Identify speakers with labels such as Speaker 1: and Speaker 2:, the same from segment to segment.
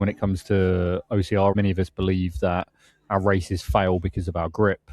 Speaker 1: When it comes to OCR, many of us believe that our races fail because of our grip.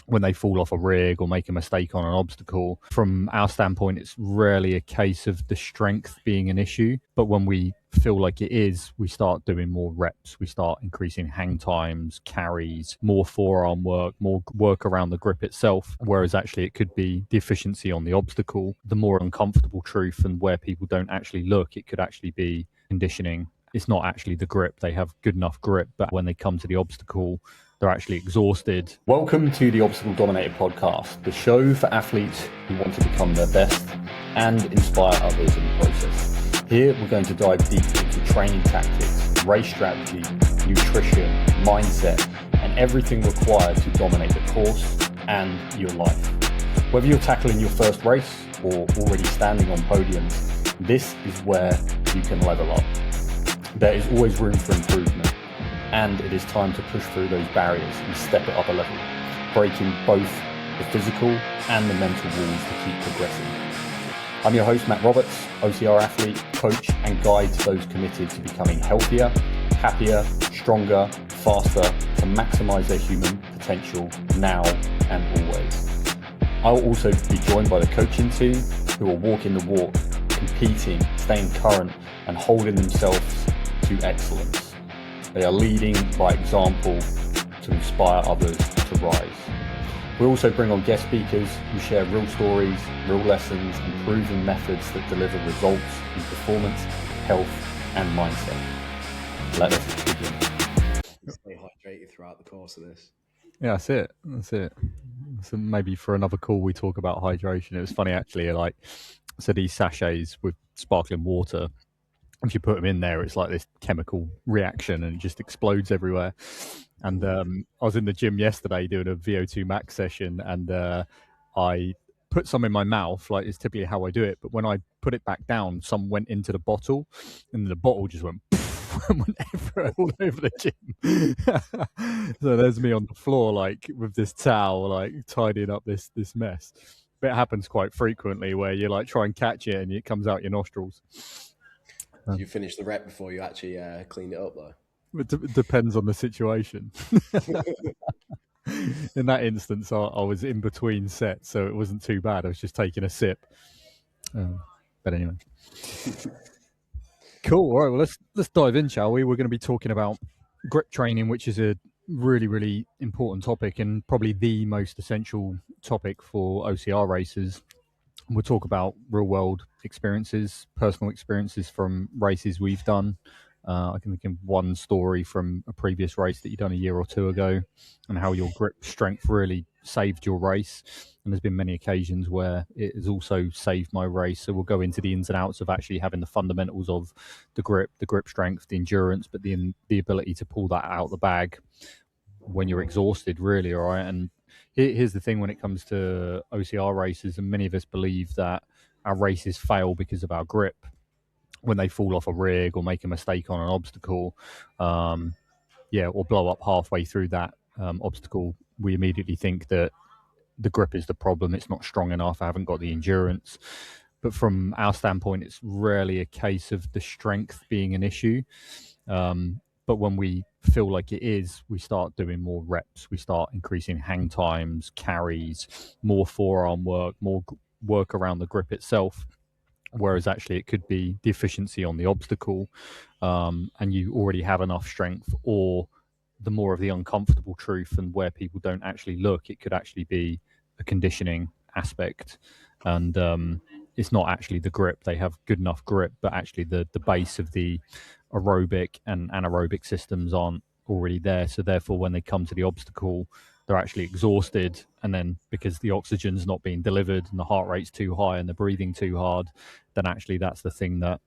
Speaker 1: When they fall off a rig or make a mistake on an obstacle, from our standpoint, it's rarely a case of the strength being an issue. But when we feel like it is, we start doing more reps, we start increasing hang times, carries, more forearm work, more work around the grip itself. Whereas actually it could be the efficiency on the obstacle. The more uncomfortable truth, and where people don't actually look, it could actually be conditioning. It's not actually the grip. They have good enough grip, but when they come to the obstacle, they're actually exhausted. Welcome to the Obstacle Dominated podcast, the show for athletes who want to become their best and inspire others in the process. Here, we're going to dive deep into training tactics, race strategy, nutrition, mindset, and everything required to dominate the course and your life. Whether you're tackling your first race or already standing on podiums, this is where you can level up. There is always room for improvement, and it is time to push through those barriers and step it up a level, breaking both the physical and the mental walls to keep progressing. I'm your host, Matt Roberts, OCR athlete, coach, and guide to those committed to becoming healthier, happier, stronger, faster, to maximize their human potential now and always. I'll also be joined by the coaching team who are walking the walk, competing, staying current, and holding themselves to excellence. They are leading by example to inspire others to rise. We also bring on guest speakers who share real stories, real lessons, and proven methods that deliver results in performance, health, and mindset. Let us begin.
Speaker 2: Stay hydrated throughout the course of this.
Speaker 1: Yeah, that's it. So maybe for another call we talk about hydration. It was funny actually, so these sachets with sparkling water, if you put them in there, it's like this chemical reaction and it just explodes everywhere. And I was in the gym yesterday doing a VO2 max session, and I put some in my mouth, like it's typically how I do it. But when I put it back down, some went into the bottle, and the bottle just went and went all over the gym. So there's me on the floor, like with this towel, like tidying up this mess. But it happens quite frequently where you like try and catch it and it comes out your nostrils.
Speaker 2: Did you finish the rep before you actually cleaned it up though?
Speaker 1: It depends on the situation. In that instance, I was in between sets, so it wasn't too bad. I was just taking a sip. But anyway. Cool. All right, well, let's dive in, shall we? We're going to be talking about grip training, which is a really, really important topic and probably the most essential topic for OCR racers. We'll talk about real-world experiences, personal experiences from races we've done. I can think of one story from a previous race that you've done a year or two ago, and how your grip strength really saved your race. And there's been many occasions where it has also saved my race. So we'll go into the ins and outs of actually having the fundamentals of the grip strength, the endurance, but the ability to pull that out of the bag when you're exhausted, really. All right. And here's the thing when it comes to OCR races, and many of us believe that our races fail because of our grip. When they fall off a rig or make a mistake on an obstacle, or blow up halfway through that obstacle, we immediately think that the grip is the problem. It's not strong enough. I haven't got the endurance. But from our standpoint, it's rarely a case of the strength being an issue. But when we feel like it is, we start doing more reps. We start increasing hang times, carries, more forearm work, more work around the grip itself. Whereas actually it could be the efficiency on the obstacle, and you already have enough strength, or the more of the uncomfortable truth, and where people don't actually look, it could actually be a conditioning aspect. And it's not actually the grip. They have good enough grip, but actually the base of the aerobic and anaerobic systems aren't already there. So therefore, when they come to the obstacle, they're actually exhausted. And then because the oxygen's not being delivered and the heart rate's too high and they're breathing too hard, then actually that's the thing that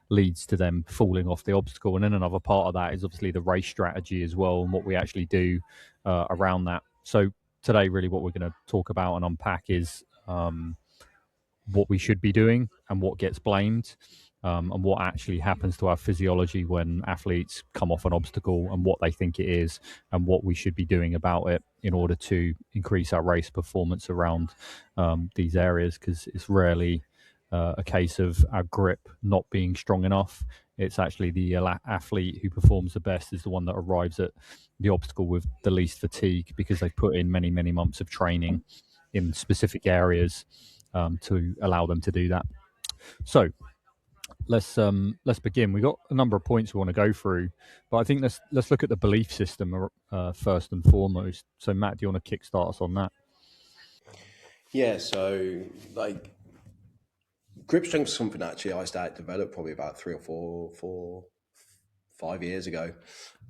Speaker 1: leads to them falling off the obstacle. And then another part of that is obviously the race strategy as well, and what we actually do around that. So today, really what we're going to talk about and unpack is what we should be doing and what gets blamed, and what actually happens to our physiology when athletes come off an obstacle, and what they think it is, and what we should be doing about it in order to increase our race performance around these areas, because it's rarely a case of our grip not being strong enough. It's actually the athlete who performs the best is the one that arrives at the obstacle with the least fatigue because they've put in many, many months of training in specific areas to allow them to do that. So let's begin. We've got a number of points we want to go through, but I think let's look at the belief system first and foremost. So Matt, do you want to kickstart us on that?
Speaker 2: Yeah, so like grip strength is something actually I started to develop probably about 5 years ago,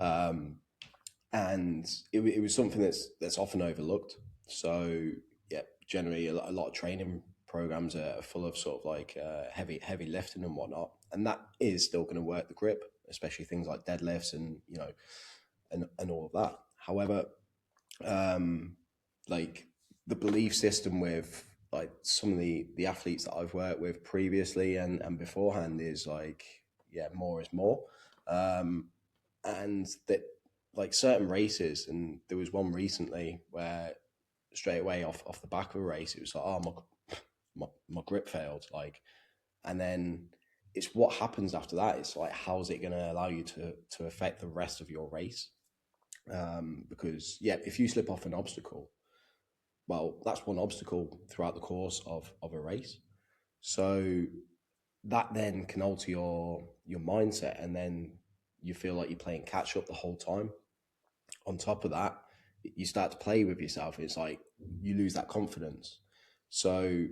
Speaker 2: and it was something that's often overlooked. So yeah, generally a lot of training programs are full of sort of like heavy lifting and whatnot, and that is still going to work the grip, especially things like deadlifts and and all of that. However, like the belief system with like some of the athletes that I've worked with previously and beforehand is like, yeah, more is more. And that like certain races, and there was one recently where straight away off the back of a race, it was like, oh, my grip failed. Like, and then it's what happens after that. It's like, how's it going to allow you to affect the rest of your race? Because yeah, if you slip off an obstacle, well, that's one obstacle throughout the course of a race. So that then can alter your mindset, and then you feel like you're playing catch up the whole time. On top of that, you start to play with yourself. It's like you lose that confidence. So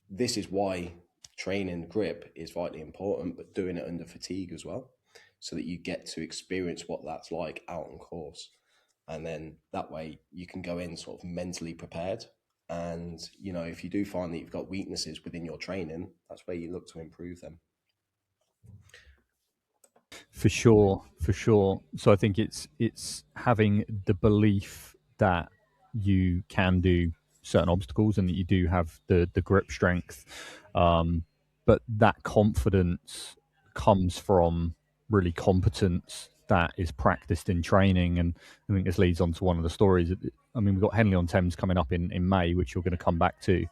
Speaker 2: this is why training grip is vitally important, but doing it under fatigue as well, so that you get to experience what that's like out on course. And then that way you can go in sort of mentally prepared. And, if you do find that you've got weaknesses within your training, that's where you look to improve them.
Speaker 1: For sure, for sure. So I think it's having the belief that you can do certain obstacles and that you do have the grip strength, but that confidence comes from really competence that is practiced in training. And I think this leads on to one of the stories. I mean, we've got Henley on Thames coming up in May, which you're going to come back to,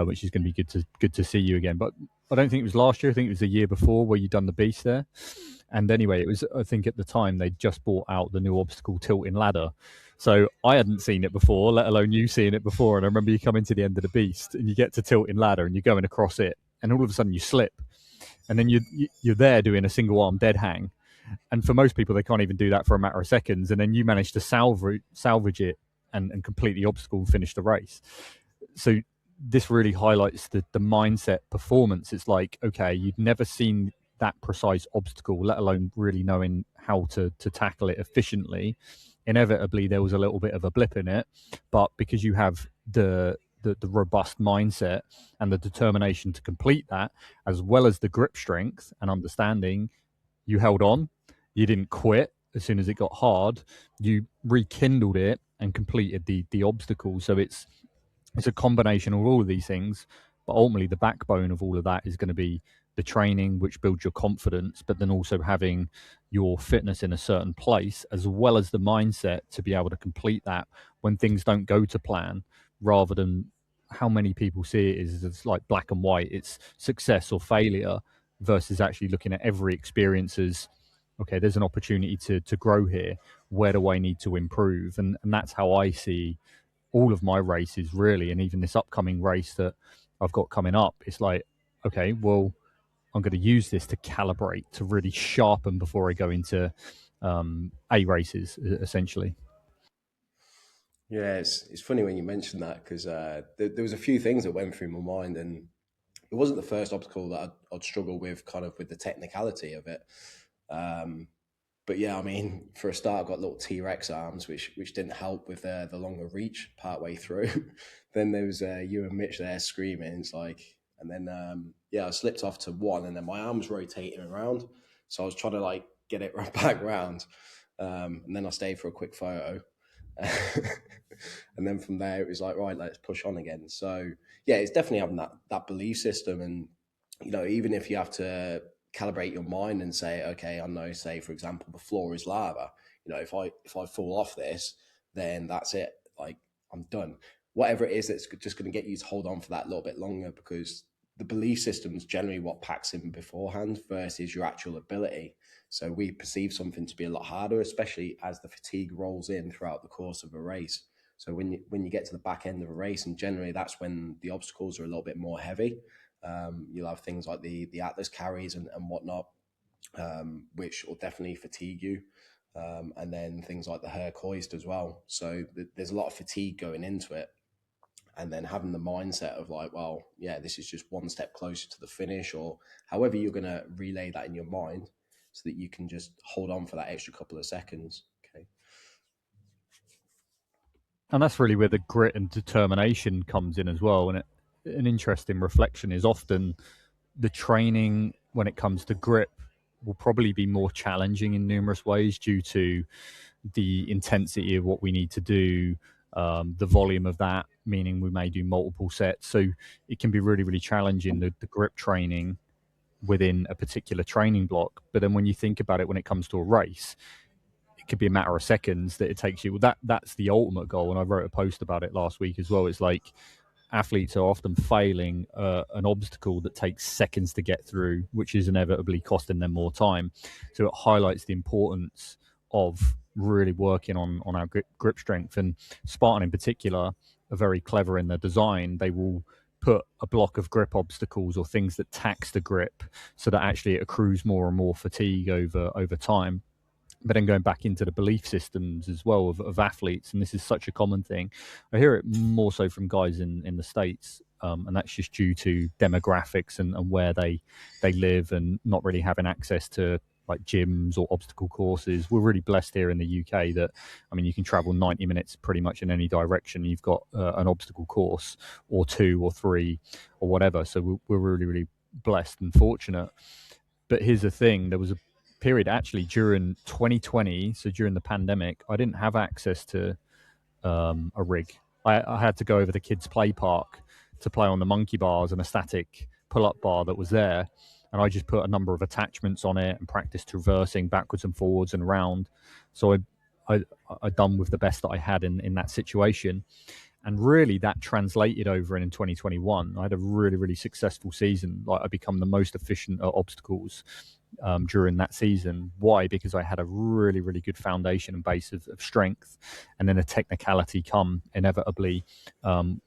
Speaker 1: which is going to be good to see you again. But I don't think it was last year. I think it was the year before where you done the beast there. And anyway, it was, I think at the time they'd just brought out the new obstacle tilting ladder. So I hadn't seen it before, let alone you seeing it before. And I remember you coming to the end of the beast and you get to tilting ladder and you're going across it. And all of a sudden you slip. And then you're there doing a single arm dead hang. And for most people, they can't even do that for a matter of seconds. And then you manage to salvage it and complete the obstacle and finish the race. So this really highlights the mindset performance. It's like, okay, you'd never seen that precise obstacle, let alone really knowing how to tackle it efficiently. Inevitably, there was a little bit of a blip in it, but because you have the robust mindset and the determination to complete that, as well as the grip strength and understanding, you held on. You didn't quit as soon as it got hard. You rekindled it and completed the obstacle. So it's a combination of all of these things, but ultimately the backbone of all of that is going to be the training, which builds your confidence, but then also having your fitness in a certain place, as well as the mindset to be able to complete that when things don't go to plan, rather than how many people see it is it's like black and white. It's success or failure versus actually looking at every experience as, okay, there's an opportunity to grow here. Where do I need to improve? And that's how I see all of my races really, and even this upcoming race that I've got coming up. It's like, okay, well, I'm going to use this to calibrate, to really sharpen before I go into A races, essentially.
Speaker 2: Yeah, it's funny when you mentioned that because there was a few things that went through my mind, and it wasn't the first obstacle that I'd struggle with, kind of with the technicality of it. Um, but yeah, I mean, for a start, I've got little T-Rex arms, which didn't help with the longer reach part way through. Then there was you and Mitch there screaming. It's like, and then yeah, I slipped off to one, and then my arms rotating around, so I was trying to like get it right back round, and then I stayed for a quick photo. And then from there it was like, right, let's push on again. So yeah, it's definitely having that belief system. And even if you have to calibrate your mind and say, okay, I know, say for example, the floor is lava, if I fall off this, then that's it, like I'm done. Whatever it is that's just going to get you to hold on for that little bit longer, because the belief system is generally what packs in beforehand versus your actual ability. So we perceive something to be a lot harder, especially as the fatigue rolls in throughout the course of a race. So when you get to the back end of a race, and generally that's when the obstacles are a little bit more heavy. You'll have things like the Atlas carries and whatnot, which will definitely fatigue you. And then things like the Herc hoist as well. So there's a lot of fatigue going into it. And then having the mindset of like, well, yeah, this is just one step closer to the finish, or however you're going to relay that in your mind so that you can just hold on for that extra couple of seconds. Okay.
Speaker 1: And that's really where the grit and determination comes in as well. And an interesting reflection is often the training when it comes to grip will probably be more challenging in numerous ways due to the intensity of what we need to do, the volume of that, meaning we may do multiple sets. So it can be really, really challenging, the grip training within a particular training block. But then when you think about it, when it comes to a race, it could be a matter of seconds that it takes you. That's the ultimate goal. And I wrote a post about it last week as well. It's like athletes are often failing an obstacle that takes seconds to get through, which is inevitably costing them more time. So it highlights the importance of really working on our grip strength. And Spartan in particular are very clever in their design. They will put a block of grip obstacles or things that tax the grip so that actually it accrues more and more fatigue over time. But then going back into the belief systems as well of athletes, and this is such a common thing. I hear it more so from guys in the States, and that's just due to demographics and where they live and not really having access to like gyms or obstacle courses. We're really blessed here in the UK that, I mean, you can travel 90 minutes pretty much in any direction. You've got an obstacle course or two or three or whatever. So we're really, really blessed and fortunate. But here's the thing, there was a period actually during 2020, so during the pandemic, I didn't have access to a rig. I had to go over the kids' play park to play on the monkey bars and a static pull-up bar that was there, and I just put a number of attachments on it and practiced traversing backwards and forwards and round. So I done with the best that I had in that situation. And really that translated over in 2021. I had a really, really successful season. Like I become the most efficient at obstacles during that season. Why? Because I had a really, really good foundation and base of strength, and then a technicality come inevitably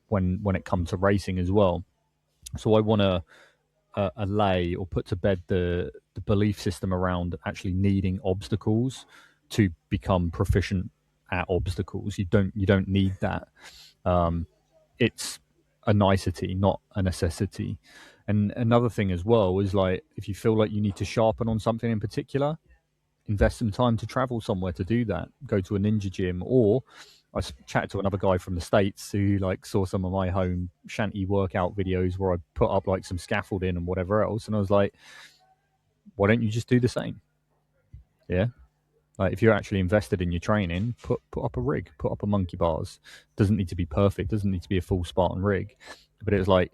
Speaker 1: when it comes to racing as well. So I want to allay or put to bed the belief system around actually needing obstacles to become proficient at obstacles. You don't need that. It's a nicety, not a necessity. And another thing as well is like if you feel like you need to sharpen on something in particular, invest some time to travel somewhere to do that. Go to a ninja gym, or I chatted to another guy from the States who like saw some of my home shanty workout videos where I put up like some scaffolding and whatever else, and I was like, why don't you just do the same? Yeah. Like if you're actually invested in your training, put up a rig, put up a monkey bars. Doesn't need to be perfect, doesn't need to be a full Spartan rig, but it's like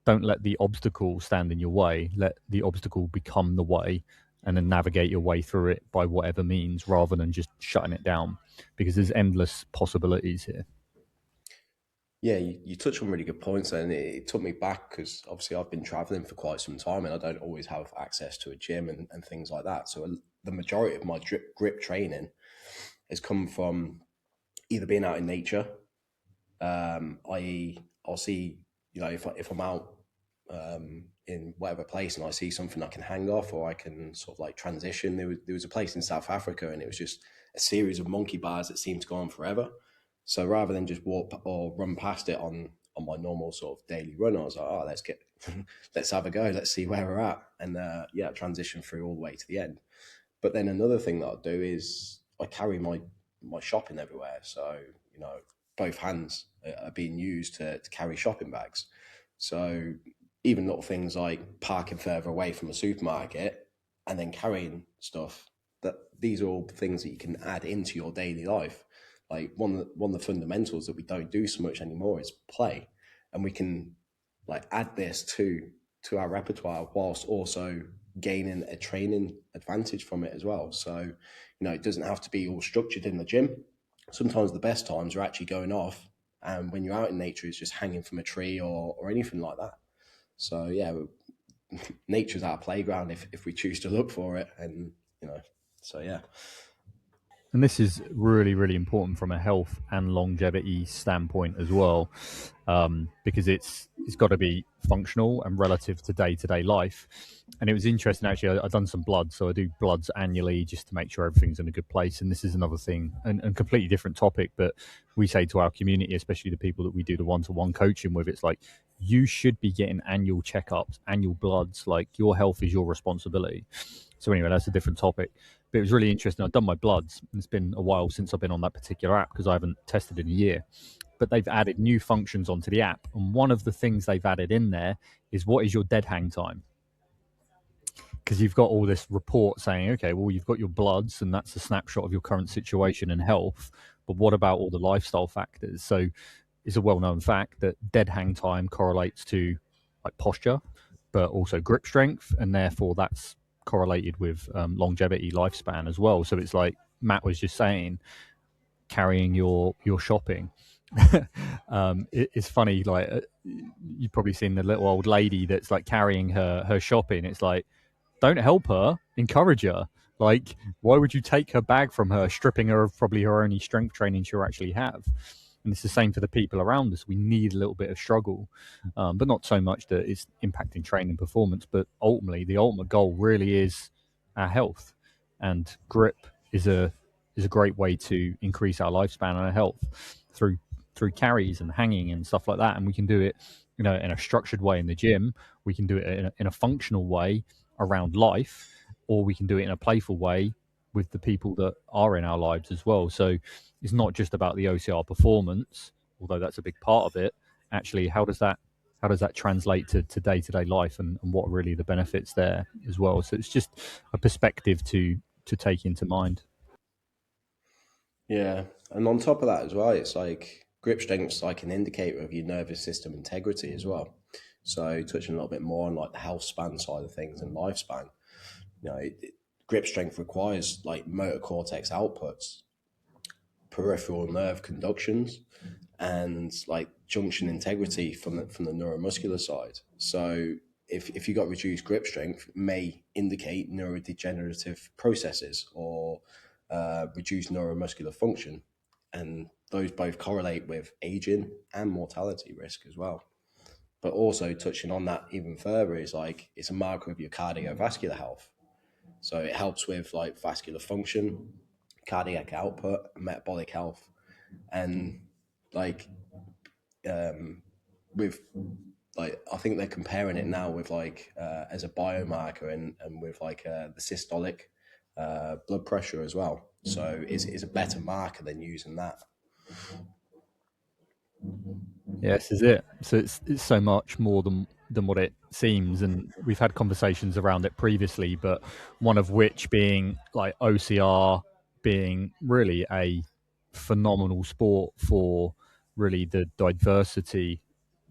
Speaker 1: don't let the obstacle stand in your way. Let the obstacle become the way, and then navigate your way through it by whatever means, rather than just shutting it down, because there's endless possibilities here.
Speaker 2: Yeah, you touch on really good points, and it took me back because obviously I've been traveling for quite some time and I don't always have access to a gym and things like that. So the majority of my grip training has come from either being out in nature, i.e., I'll see, if I'm out in whatever place and I see something I can hang off or I can sort of like transition. There was a place in South Africa and it was just a series of monkey bars that seemed to go on forever. So rather than just walk or run past it on my normal sort of daily run, I was like, oh, let's have a go. Let's see where we're at. And transition through all the way to the end. But then another thing that I do is I carry my shopping everywhere. So, both hands are being used to carry shopping bags. So even little things like parking further away from a supermarket and then carrying stuff, that these are all things that you can add into your daily life. Like one of the fundamentals that we don't do so much anymore is play, and we can like add this to our repertoire whilst also gaining a training advantage from it as well. So, it doesn't have to be all structured in the gym. Sometimes the best times are actually going off, and when you're out in nature, it's just hanging from a tree or anything like that. So yeah, nature's our playground if we choose to look for it, and so yeah.
Speaker 1: And this is really, really important from a health and longevity standpoint as well, because it's got to be functional and relative to day life. And it was interesting actually. I've done some blood, so I do bloods annually just to make sure everything's in a good place. And this is another thing, and completely different topic, but we say to our community, especially the people that we do the one-to-one coaching with, it's like you should be getting annual checkups, annual bloods. Like your health is your responsibility. So anyway, that's a different topic. But it was really interesting. I've done my bloods. It's been a while since I've been on that particular app because I haven't tested in a year. But they've added new functions onto the app. And one of the things they've added in there is what is your dead hang time? Because you've got all this report saying, okay, well, you've got your bloods and that's a snapshot of your current situation and health. But what about all the lifestyle factors? So it's a well-known fact that dead hang time correlates to like posture, but also grip strength. And therefore that's correlated with longevity, lifespan as well. So it's like Matt was just saying, carrying your shopping. It's funny, like you've probably seen the little old lady that's like carrying her shopping. It's like, don't help her, encourage her. Like, why would you take her bag from her, stripping her of probably her only strength training she'll actually have? And it's the same for the people around us. We need a little bit of struggle, but not so much that it's impacting training performance. But ultimately, the ultimate goal really is our health, and grip is a great way to increase our lifespan and our health through carries and hanging and stuff like that. And we can do it, in a structured way in the gym. We can do it in a functional way around life, or we can do it in a playful way with the people that are in our lives as well. So it's not just about the OCR performance, although that's a big part of it. Actually, how does that translate to day-to-day life, and what are really the benefits there as well? So it's just a perspective to take into mind.
Speaker 2: Yeah, and on top of that as well, it's like grip strength's like an indicator of your nervous system integrity as well. So touching a little bit more on like the health span side of things and lifespan, grip strength requires like motor cortex outputs, peripheral nerve conductions, and like junction integrity from the neuromuscular side. So if you got reduced grip strength, it may indicate neurodegenerative processes or reduced neuromuscular function, and those both correlate with aging and mortality risk as well. But also touching on that even further is like it's a marker of your cardiovascular health. So it helps with like vascular function, cardiac output, metabolic health, and like with like I think they're comparing it now with like as a biomarker and with like the systolic blood pressure as well. So it's a better marker than using that.
Speaker 1: Yeah, this is it. So it's so much more than what it seems, and we've had conversations around it previously. But one of which being like OCR being really a phenomenal sport for really the diversity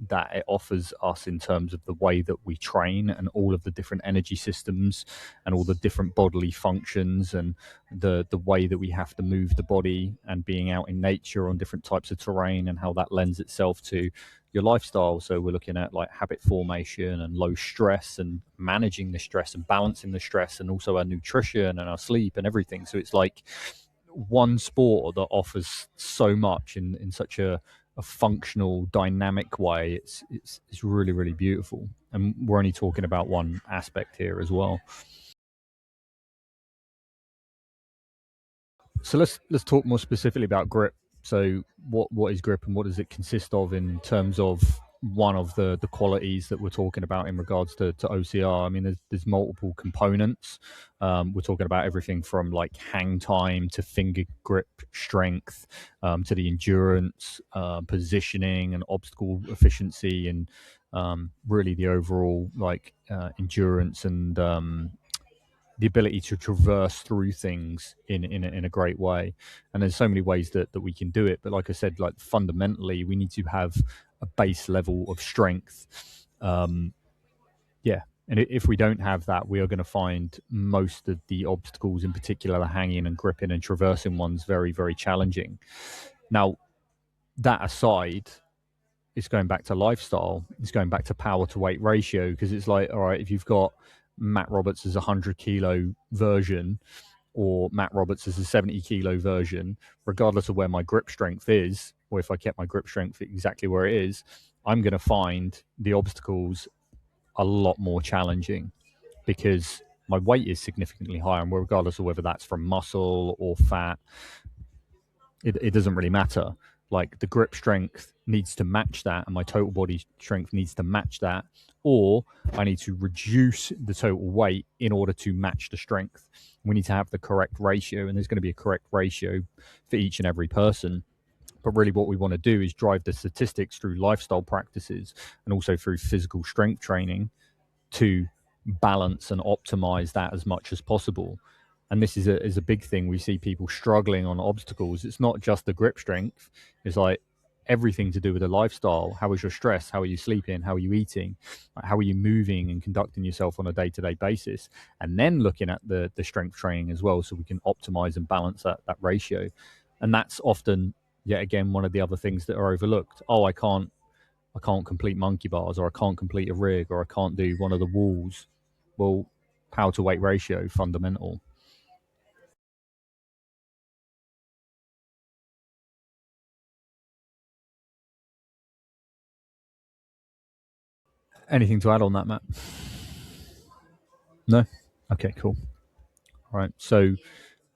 Speaker 1: that it offers us in terms of the way that we train and all of the different energy systems and all the different bodily functions and the way that we have to move the body and being out in nature on different types of terrain and how that lends itself to your lifestyle. So we're looking at like habit formation and low stress and managing the stress and balancing the stress, and also our nutrition and our sleep and everything. So it's like one sport that offers so much in such a functional, dynamic way. It's really, really beautiful, and we're only talking about one aspect here as well. So let's talk more specifically about grip. So what is grip and what does it consist of in terms of one of the qualities that we're talking about in regards to OCR? I mean, there's multiple components. We're talking about everything from like hang time to finger grip strength, to the endurance, positioning and obstacle efficiency, and really the overall like endurance and the ability to traverse through things in a great way. And there's so many ways that we can do it, but like I said, like fundamentally we need to have a base level of strength. Yeah, and if we don't have that, we are going to find most of the obstacles, in particular the hanging and gripping and traversing ones, very, very challenging. Now, that aside, it's going back to lifestyle. It's going back to power to weight ratio, because it's like, all right, if you've got Matt Roberts as a 100 kilo version or Matt Roberts as a 70 kilo version, regardless of where my grip strength is, or if I kept my grip strength exactly where it is, I'm going to find the obstacles a lot more challenging because my weight is significantly higher, and regardless of whether that's from muscle or fat, it doesn't really matter. Like, the grip strength needs to match that, and my total body strength needs to match that, or I need to reduce the total weight in order to match the strength. We need to have the correct ratio, and there's going to be a correct ratio for each and every person. But really, what we want to do is drive the statistics through lifestyle practices and also through physical strength training to balance and optimize that as much as possible. And this is a big thing. We see people struggling on obstacles. It's not just the grip strength. It's like everything to do with the lifestyle. How is your stress? How are you sleeping? How are you eating? How are you moving and conducting yourself on a day-to-day basis? And then looking at the strength training as well, so we can optimize and balance that ratio. And that's often, yet again, one of the other things that are overlooked. Oh, I can't complete monkey bars, or I can't complete a rig, or I can't do one of the walls. Well, power to weight ratio, fundamental. Anything to add on that, Matt? No? Okay, cool. All right. So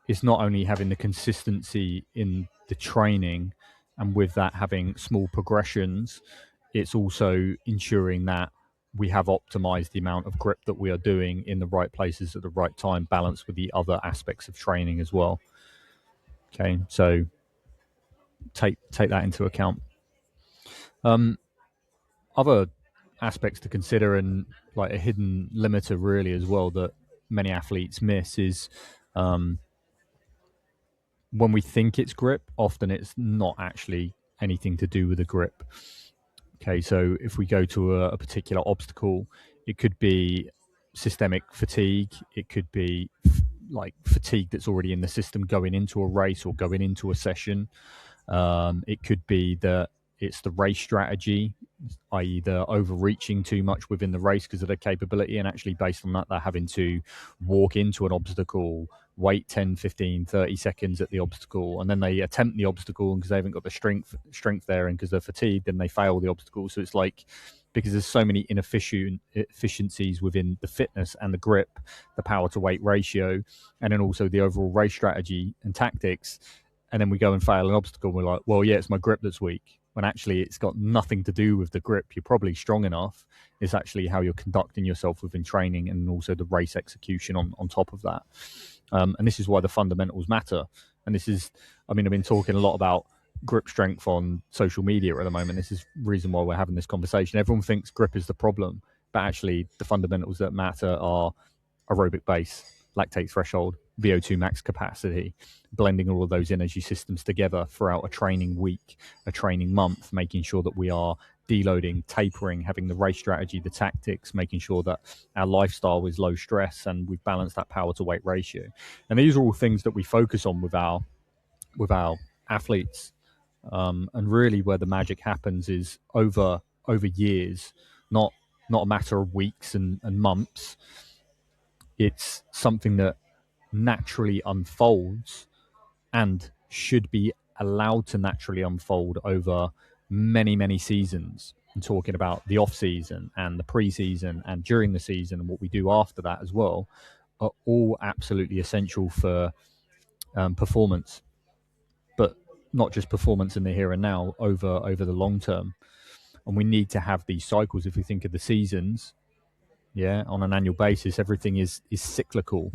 Speaker 1: it's not only having the consistency in the training, and with that having small progressions, it's also ensuring that we have optimized the amount of grip that we are doing in the right places at the right time, balanced with the other aspects of training as well. Okay, so take that into account. Other aspects to consider, and like a hidden limiter really as well, that many athletes miss is when we think it's grip, often it's not actually anything to do with the grip. Okay, so if we go to a particular obstacle, it could be systemic fatigue, it could be like fatigue that's already in the system going into a race or going into a session. It could be that it's the race strategy, i.e. they're overreaching too much within the race because of their capability, and actually based on that, they're having to walk into an obstacle, wait 10, 15, 30 seconds at the obstacle, and then they attempt the obstacle, and because they haven't got the strength there, and because they're fatigued, then they fail the obstacle. So it's like, because there's so many inefficiencies within the fitness and the grip, the power to weight ratio, and then also the overall race strategy and tactics, and then we go and fail an obstacle, and we're like, well, yeah, it's my grip that's weak, when actually it's got nothing to do with the grip. You're probably strong enough. It's actually how you're conducting yourself within training, and also the race execution on top of that. And this is why the fundamentals matter. And this is, I mean, I've been talking a lot about grip strength on social media at the moment. This is the reason why we're having this conversation. Everyone thinks grip is the problem, but actually the fundamentals that matter are aerobic base, lactate threshold, VO2 max capacity, blending all of those energy systems together throughout a training week, a training month, making sure that we are deloading, tapering, having the race strategy, the tactics, making sure that our lifestyle is low stress, and we've balanced that power to weight ratio. And these are all things that we focus on with our athletes. And really where the magic happens is over years, not a matter of weeks and months. It's something that naturally unfolds and should be allowed to naturally unfold over many, many seasons. I'm talking about the off season and the pre-season and during the season, and what we do after that as well, are all absolutely essential for performance, but not just performance in the here and now, over the long term. And we need to have these cycles. If we think of the seasons, yeah, on an annual basis, everything is cyclical.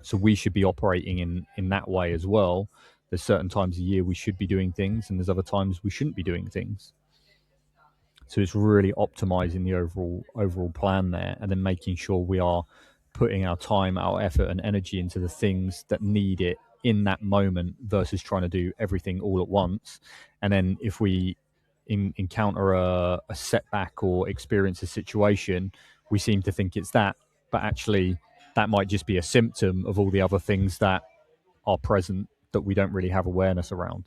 Speaker 1: So we should be operating in that way as well. There's certain times a year we should be doing things, and there's other times we shouldn't be doing things. So it's really optimizing the overall plan there, and then making sure we are putting our time, our effort, and energy into the things that need it in that moment, versus trying to do everything all at once. And then if we encounter a setback or experience a situation, we seem to think it's that, but actually that might just be a symptom of all the other things that are present that we don't really have awareness around.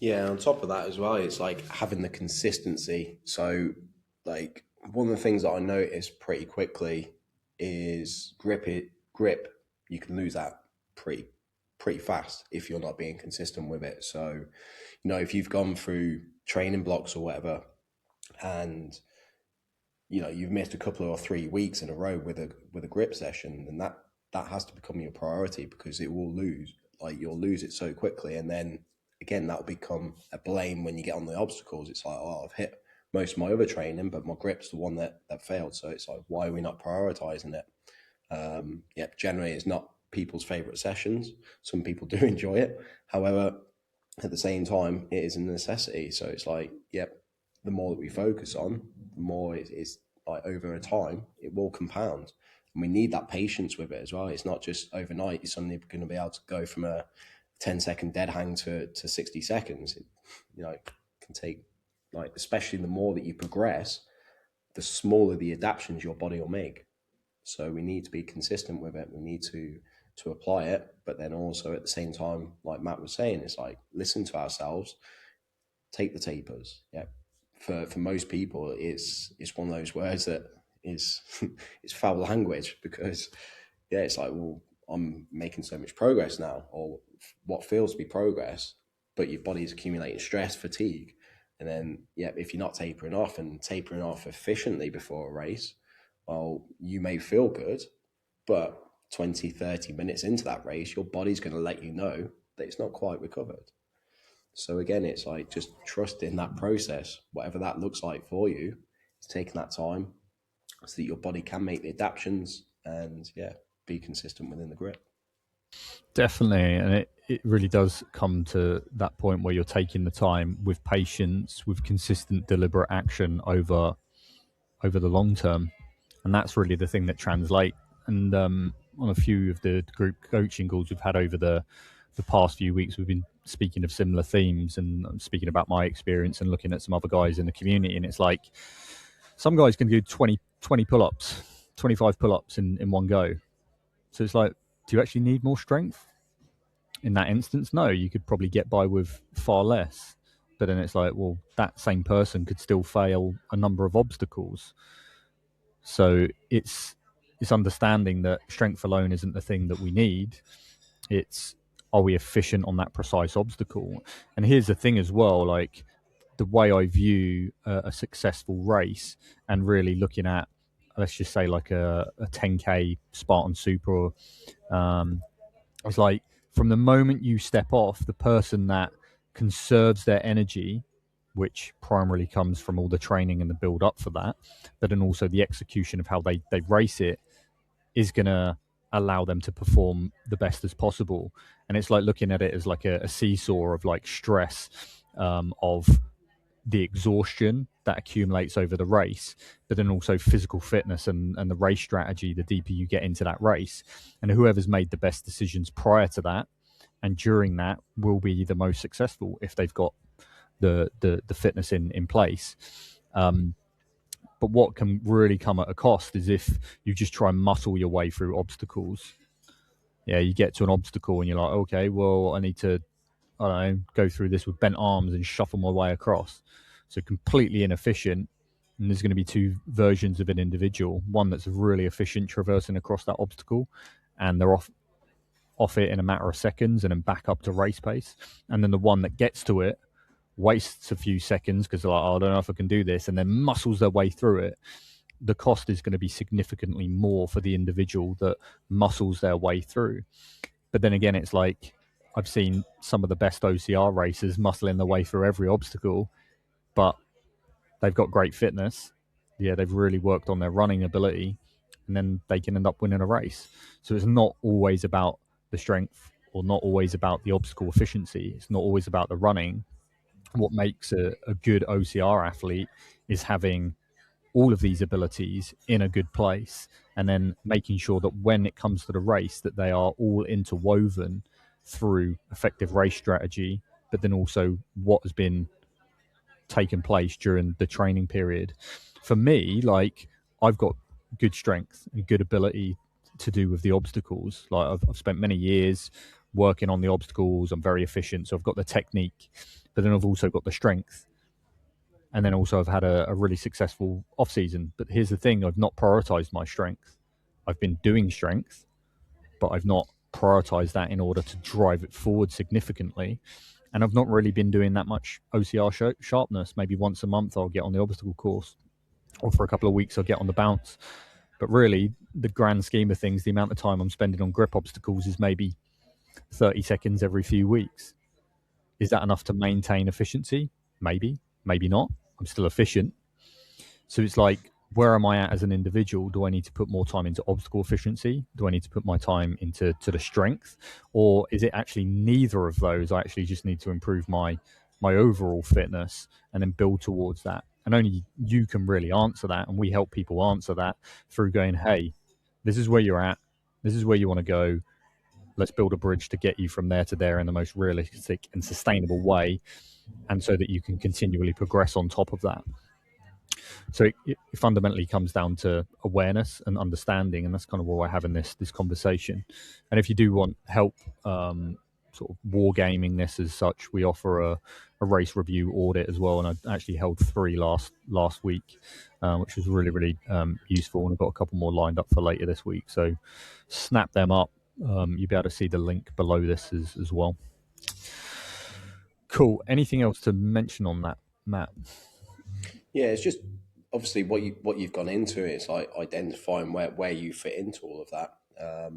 Speaker 2: Yeah, on top of that as well, it's like having the consistency. So, like one of the things that I noticed pretty quickly is grip. You can lose that pretty fast if you're not being consistent with it. So, if you've gone through training blocks or whatever, and you've missed a couple or 3 weeks in a row with a grip session, then that has to become your priority, because it will lose. Like, you'll lose it so quickly, and then again that'll become a blame when you get on the obstacles. It's like, oh, I've hit most of my other training, but my grip's the one that failed. So it's like, why are we not prioritizing it? Yeah, generally it's not people's favorite sessions. Some people do enjoy it. However, at the same time, it is a necessity. So it's like, yep, the more that we focus on, the more it's like, over a time, it will compound. And we need that patience with it as well. It's not just overnight you're suddenly going to be able to go from a 10-second dead hang to 60 seconds. It can take, like, especially the more that you progress, the smaller the adaptations your body will make. So we need to be consistent with it. We need to apply it, but then also at the same time, like Matt was saying, it's like, listen to ourselves, take the tapers. Yeah, for most people, it's one of those words that is it's foul language, because yeah, it's like, well, I'm making so much progress now, or what feels to be progress, but your body's accumulating stress, fatigue, and then yeah, if you're not tapering off and tapering off efficiently before a race, well, you may feel good, but 20, 30 minutes into that race, your body's going to let you know that it's not quite recovered. So again, it's like, just trust in that process, whatever that looks like for you. It's taking that time so that your body can make the adaptations and yeah, be consistent within the grip.
Speaker 1: Definitely, and it really does come to that point where you're taking the time with patience, with consistent, deliberate action over the long term, and that's really the thing that translate. And on a few of the group coaching calls we've had over the past few weeks, we've been speaking of similar themes, and I'm speaking about my experience and looking at some other guys in the community, and it's like some guys can do 20 pull-ups, 25 pull-ups in one go. So it's like, do you actually need more strength? In that instance, no, you could probably get by with far less. But then it's like, well, that same person could still fail a number of obstacles. So it's understanding that strength alone isn't the thing that we need. It's, are we efficient on that precise obstacle? And here's the thing as well, like the way I view a successful race, and really looking at, let's just say like a 10K Spartan Super, it's like, from the moment you step off, the person that conserves their energy, which primarily comes from all the training and the build up for that, but then also the execution of how they race it, is going to allow them to perform the best as possible. And it's like looking at it as like a seesaw of like stress, of the exhaustion that accumulates over the race, but then also physical fitness and the race strategy the deeper you get into that race. And whoever's made the best decisions prior to that and during that will be the most successful if they've got the fitness in place. But what can really come at a cost is if you just try and muscle your way through obstacles. Yeah, you get to an obstacle and you're like, okay, well, I need to, I don't know, go through this with bent arms and shuffle my way across. So completely inefficient. And there's going to be two versions of an individual. One that's really efficient traversing across that obstacle, and they're off it in a matter of seconds and then back up to race pace. And then the one that gets to it, wastes a few seconds because they're like, oh, I don't know if I can do this, and then muscles their way through it. The cost is going to be significantly more for the individual that muscles their way through. But then again, it's like, I've seen some of the best OCR racers muscling their way through every obstacle, but they've got great fitness. Yeah, they've really worked on their running ability, and then they can end up winning a race. So it's not always about the strength, or not always about the obstacle efficiency. It's not always about the running. What makes a good OCR athlete is having all of these abilities in a good place, and then making sure that when it comes to the race, that they are all interwoven through effective race strategy, but then also what has been taken place during the training period. For me, like, I've got good strength and good ability to do with the obstacles. Like I've spent many years working on the obstacles. I'm very efficient, so I've got the technique, but then I've also got the strength. And then also I've had a really successful off season. But here's the thing: I've not prioritized my strength. I've been doing strength, but I've not prioritized that in order to drive it forward significantly. And I've not really been doing that much OCR sharpness. Maybe once a month I'll get on the obstacle course, or for a couple of weeks I'll get on the bounce. But really, the grand scheme of things, the amount of time I'm spending on grip obstacles is maybe 30 seconds every few weeks. Is that enough to maintain efficiency? Maybe, maybe not. I'm still efficient. So it's like, where am I at as an individual? Do I need to put more time into obstacle efficiency? Do I need to put my time into the strength? Or is it actually neither of those? I actually just need to improve my overall fitness and then build towards that. And only you can really answer that. And we help people answer that through going, hey, this is where you're at. This is where you want to go. Let's build a bridge to get you from there to there in the most realistic and sustainable way. And so that you can continually progress on top of that. So it fundamentally comes down to awareness and understanding, and that's kind of what we're having this conversation. And if you do want help, sort of wargaming this as such, we offer a race review audit as well. And I actually held 3 last week, which was really useful. And I've got a couple more lined up for later this week. So snap them up. You'll be able to see the link below this as well. Cool. Anything else to mention on that, Matt?
Speaker 2: Yeah, it's just obviously what you've gone into is like identifying where you fit into all of that.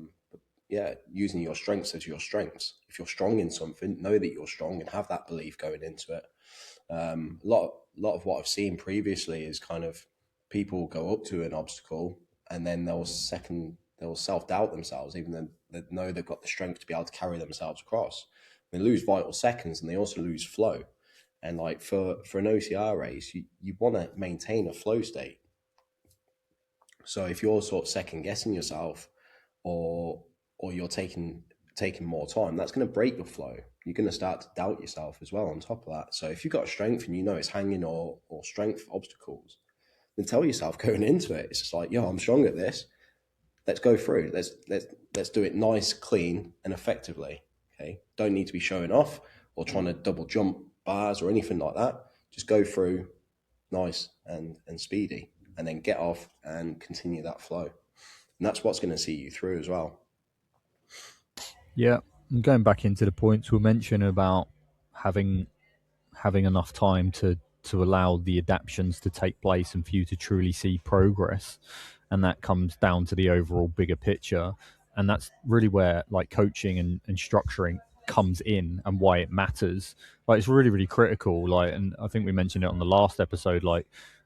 Speaker 2: Yeah, using your strengths as your strengths. If you're strong in something, know that you're strong and have that belief going into it. A lot of what I've seen previously is kind of people go up to an obstacle and then they'll self-doubt themselves, even though they know they've got the strength to be able to carry themselves across. They lose vital seconds and they also lose flow. And like for an OCR race, you want to maintain a flow state. So if you're sort of second guessing yourself, or you're taking more time, that's going to break your flow. You're going to start to doubt yourself as well on top of that. So if you've got strength and you know it's hanging or strength obstacles, then tell yourself going into it, it's just like, yo, I'm strong at this. Let's go through. Let's do it nice, clean, and effectively. Okay. Don't need to be showing off or trying to double jump bars or anything like that. Just go through nice and speedy, and then get off and continue that flow. And that's what's going to see you through as well.
Speaker 1: Yeah, and going back into the points we mentioned about having enough time to allow the adaptations to take place and for you to truly see progress, and that comes down to the overall bigger picture. And that's really where like coaching and structuring comes in, and why it matters. Like, it's really critical. Like, and I think we mentioned it on the last episode, like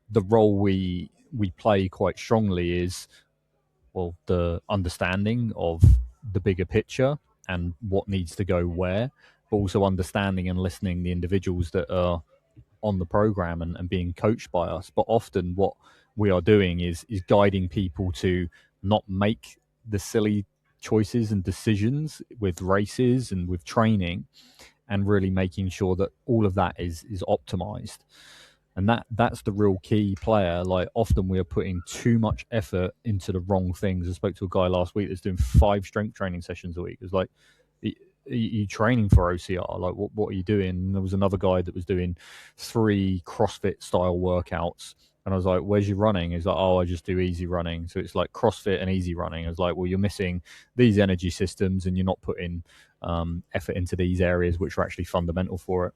Speaker 1: the role we play quite strongly is, well, the understanding of the bigger picture and what needs to go where, but also understanding and listening the individuals that are on the program and being coached by us. But often what we are doing is guiding people to not make the silly choices and decisions with races and with training, and really making sure that all of that is optimized. And that's the real key player. Like, often we are putting too much effort into the wrong things. I spoke to a guy last week that's doing 5 strength training sessions a week. It was like, are you training for OCR? Like, what are you doing? And there was another guy that was doing 3 CrossFit style workouts. And I was like, where's your running? He's like, oh, I just do easy running. So it's like CrossFit and easy running. I was like, well, you're missing these energy systems and you're not putting effort into these areas which are actually fundamental for it.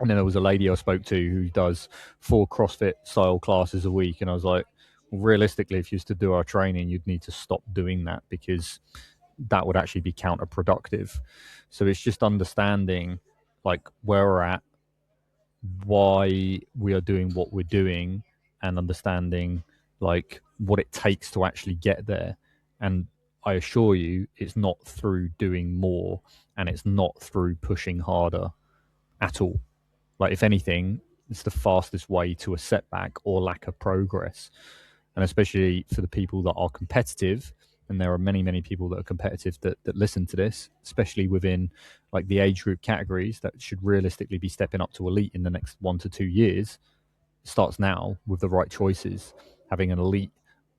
Speaker 1: And then there was a lady I spoke to who does 4 CrossFit style classes a week. And I was like, well, realistically, if you used to do our training, you'd need to stop doing that, because that would actually be counterproductive. So it's just understanding like where we're at, why we are doing what we're doing, and understanding like what it takes to actually get there. And I assure you, it's not through doing more, and it's not through pushing harder at all. Like, if anything, it's the fastest way to a setback or lack of progress. And especially for the people that are competitive, and there are many people that are competitive that listen to this, especially within like the age group categories that should realistically be stepping up to elite in the next 1 to 2 years, starts now with the right choices. Having an elite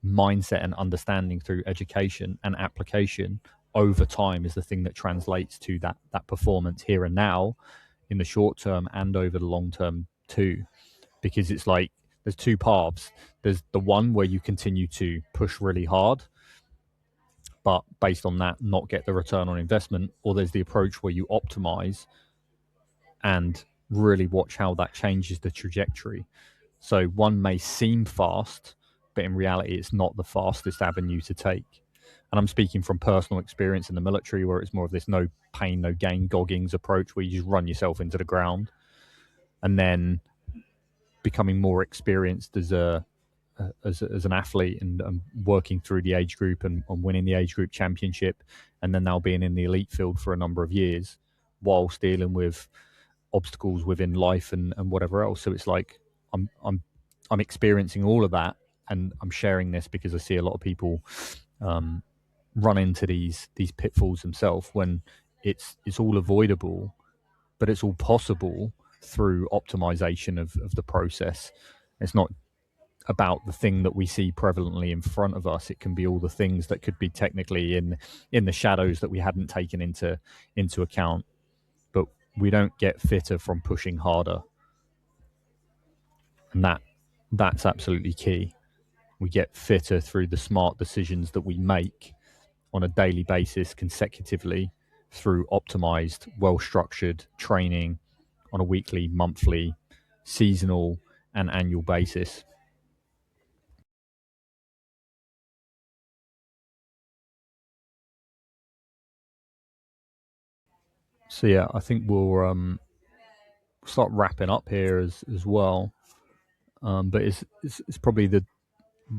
Speaker 1: mindset and understanding through education and application over time is the thing that translates to that performance here and now in the short term and over the long term too. Because it's like there's two paths. There's the one where you continue to push really hard, but based on that, not get the return on investment, or there's the approach where you optimize and really watch how that changes the trajectory. So one may seem fast, but in reality, it's not the fastest avenue to take. And I'm speaking from personal experience in the military, where it's more of this no pain, no gain Goggins approach, where you just run yourself into the ground, and then becoming more experienced as an athlete and working through the age group and winning the age group championship, and then now being in the elite field for a number of years, whilst dealing with obstacles within life and whatever else. So it's like I'm experiencing all of that, and I'm sharing this because I see a lot of people run into these pitfalls themselves when it's all avoidable, but it's all possible through optimization of the process. It's not about the thing that we see prevalently in front of us. It can be all the things that could be technically in the shadows that we hadn't taken into account. But we don't get fitter from pushing harder, and that's absolutely key. We get fitter through the smart decisions that we make on a daily basis consecutively through optimized, well-structured training on a weekly, monthly, seasonal, and annual basis. So yeah, I think we'll start wrapping up here as well. But it's probably the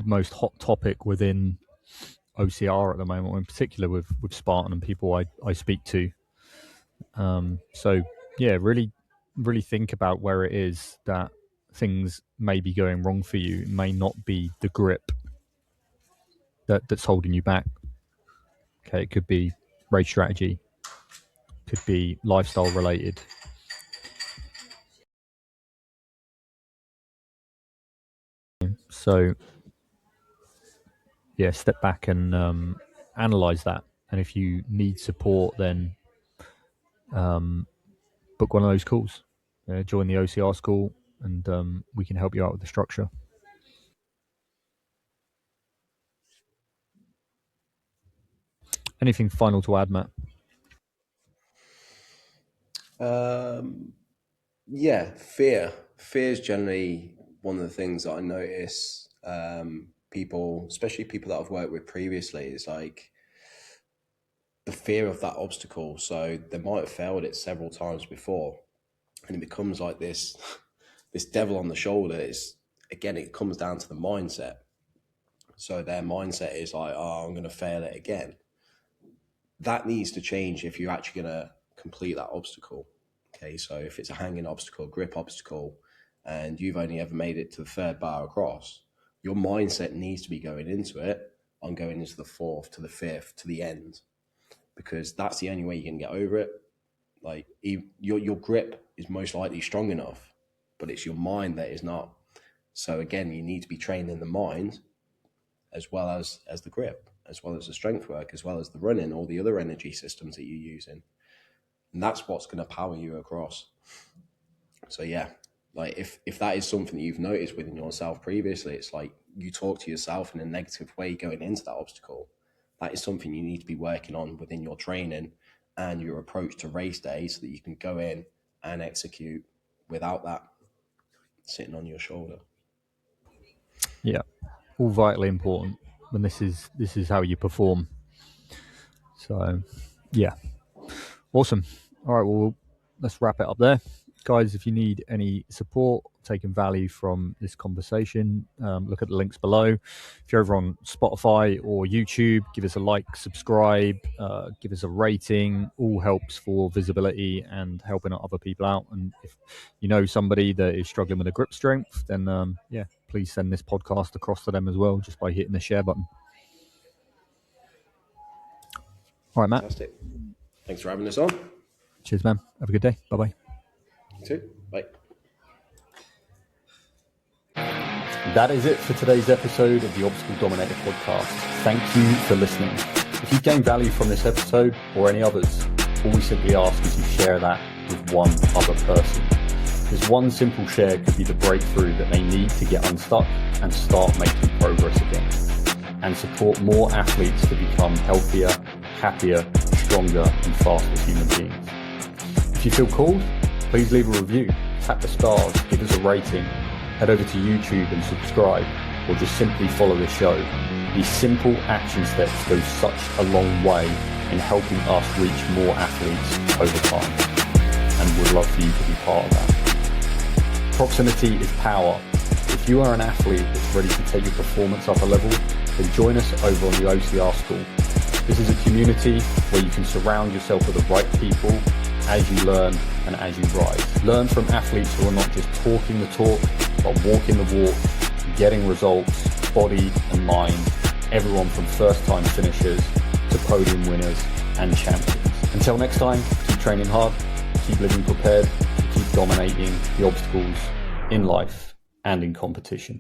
Speaker 1: most hot topic within OCR at the moment, in particular with Spartan and people I speak to. So yeah, really think about where it is that things may be going wrong for you. It may not be the grip that's holding you back. Okay, it could be race strategy, could be lifestyle related. So yeah, step back and analyze that. And if you need support, then book one of those calls. Join the OCR school, and we can help you out with the structure. Anything final to add, Matt?
Speaker 2: Yeah, fear. Fear is generally one of the things that I notice. People, especially people that I've worked with previously, is like the fear of that obstacle. So they might have failed it several times before, and it becomes like this this devil on the shoulder. Is again, it comes down to the mindset. So their mindset is like, oh, I'm going to fail it again. That needs to change if you're actually going to complete that obstacle. Okay, so if it's a hanging obstacle, grip obstacle, and you've only ever made it to the third bar across, your mindset needs to be going into it on going into the fourth, to the fifth, to the end, because that's the only way you can get over it. Like your grip is most likely strong enough, but it's your mind that is not. So again, you need to be trained in the mind as well as the grip, as well as the strength work, as well as the running, all the other energy systems that you're using. And that's what's going to power you across. So yeah, like if that is something that you've noticed within yourself previously, it's like you talk to yourself in a negative way going into that obstacle. That is something you need to be working on within your training and your approach to race day, so that you can go in and execute without that sitting on your shoulder.
Speaker 1: Yeah, all vitally important. And this is how you perform. So yeah, awesome. All right, well, let's wrap it up there. Guys, if you need any support, taking value from this conversation, look at the links below. If you're over on Spotify or YouTube, give us a like, subscribe, give us a rating. All helps for visibility and helping other people out. And if you know somebody that is struggling with a grip strength, then yeah, please send this podcast across to them as well, just by hitting the share button. All right, Matt.
Speaker 2: Fantastic. Thanks for having us on.
Speaker 1: Cheers, man. Have a good day. Bye-bye.
Speaker 2: You too. Bye.
Speaker 1: That is it for today's episode of the Obstacle Dominator podcast. Thank you for listening. If you've gained value from this episode or any others, all we simply ask is you share that with one other person. This one simple share could be the breakthrough that they need to get unstuck and start making progress again, and support more athletes to become healthier, happier, stronger, and faster human beings. If you feel called, please leave a review, tap the stars, give us a rating, head over to YouTube and subscribe, or just simply follow the show. These simple action steps go such a long way in helping us reach more athletes over time, and would love for you to be part of that. Proximity is power. If you are an athlete that's ready to take your performance up a level, then join us over on the OCR School. This is a community where you can surround yourself with the right people as you learn and as you rise. Learn from athletes who are not just talking the talk, but walking the walk, getting results, body and mind, everyone from first-time finishers to podium winners and champions. Until next time, keep training hard, keep living prepared, keep dominating the obstacles in life and in competition.